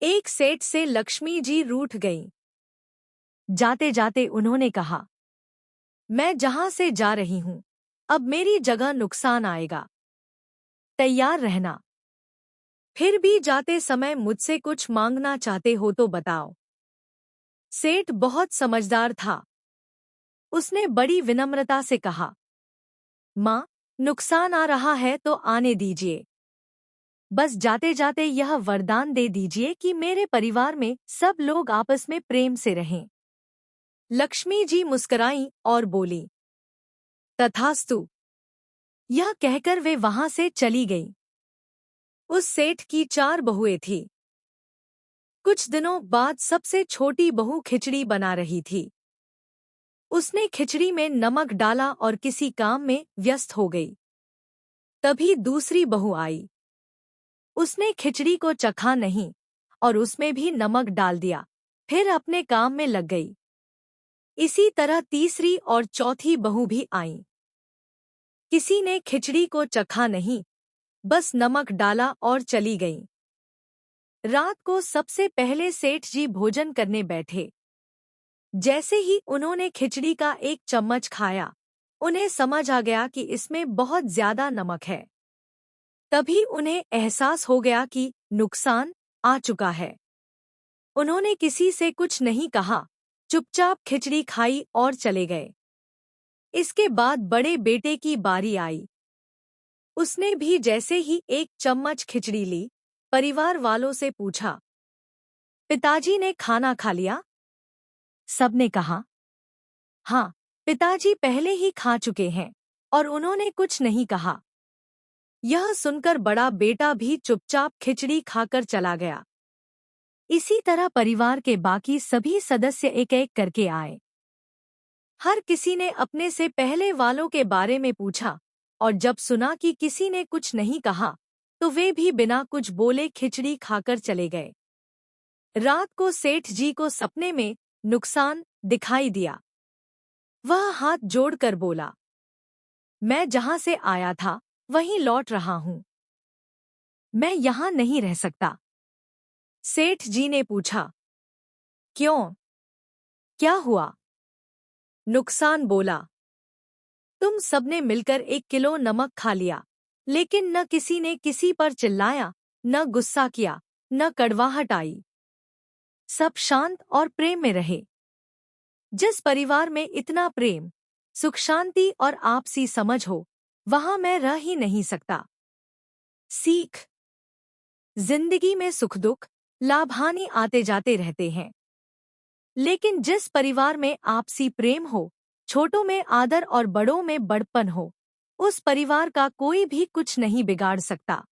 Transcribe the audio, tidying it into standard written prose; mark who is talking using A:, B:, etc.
A: एक सेठ से लक्ष्मी जी रूठ गईं। जाते जाते उन्होंने कहा, मैं जहां से जा रही हूं, अब मेरी जगह नुकसान आएगा, तैयार रहना। फिर भी जाते समय मुझसे कुछ मांगना चाहते हो तो बताओ। सेठ बहुत समझदार था। उसने बड़ी विनम्रता से कहा, माँ, नुकसान आ रहा है तो आने दीजिए। बस जाते जाते यह वरदान दे दीजिए कि मेरे परिवार में सब लोग आपस में प्रेम से रहें। लक्ष्मी जी मुस्कुराईं और बोली, तथास्तु। यह कहकर वे वहां से चली गईं। उस सेठ की 4 बहुएं थीं। कुछ दिनों बाद सबसे छोटी बहू खिचड़ी बना रही थी। उसने खिचड़ी में नमक डाला और किसी काम में व्यस्त हो गई। तभी दूसरी बहू आई। उसने खिचड़ी को चखा नहीं और उसमें भी नमक डाल दिया, फिर अपने काम में लग गई। इसी तरह तीसरी और चौथी बहू भी आईं। किसी ने खिचड़ी को चखा नहीं, बस नमक डाला और चली गईं। रात को सबसे पहले सेठ जी भोजन करने बैठे। जैसे ही उन्होंने खिचड़ी का एक चम्मच खाया, उन्हें समझ आ गया कि इसमें बहुत ज्यादा नमक है। तभी उन्हें एहसास हो गया कि नुकसान आ चुका है। उन्होंने किसी से कुछ नहीं कहा, चुपचाप खिचड़ी खाई और चले गए। इसके बाद बड़े बेटे की बारी आई। उसने भी जैसे ही एक चम्मच खिचड़ी ली, परिवार वालों से पूछा, पिताजी ने खाना खा लिया? सबने कहा, हाँ, पिताजी पहले ही खा चुके हैं, और उन्होंने कुछ नहीं कहा। यह सुनकर बड़ा बेटा भी चुपचाप खिचड़ी खाकर चला गया। इसी तरह परिवार के बाकी सभी सदस्य एक एक करके आए। हर किसी ने अपने से पहले वालों के बारे में पूछा, और जब सुना कि किसी ने कुछ नहीं कहा, तो वे भी बिना कुछ बोले खिचड़ी खाकर चले गए। रात को सेठ जी को सपने में नुकसान दिखाई दिया। वह हाथ जोड़कर बोला, मैं जहां से आया था वहीं लौट रहा हूं। मैं यहां नहीं रह सकता। सेठ जी ने पूछा, क्यों? क्या हुआ? नुकसान बोला, तुम सबने मिलकर 1 किलो नमक खा लिया, लेकिन न किसी ने किसी पर चिल्लाया, न गुस्सा किया, न कड़वाहट आई। सब शांत और प्रेम में रहे। जिस परिवार में इतना प्रेम, सुख शांति और आपसी समझ हो, वहां मैं रह ही नहीं सकता। सीख, जिंदगी में सुख दुख, लाभ हानि आते जाते रहते हैं, लेकिन जिस परिवार में आपसी प्रेम हो, छोटों में आदर और बड़ों में बड़प्पन हो, उस परिवार का कोई भी कुछ नहीं बिगाड़ सकता।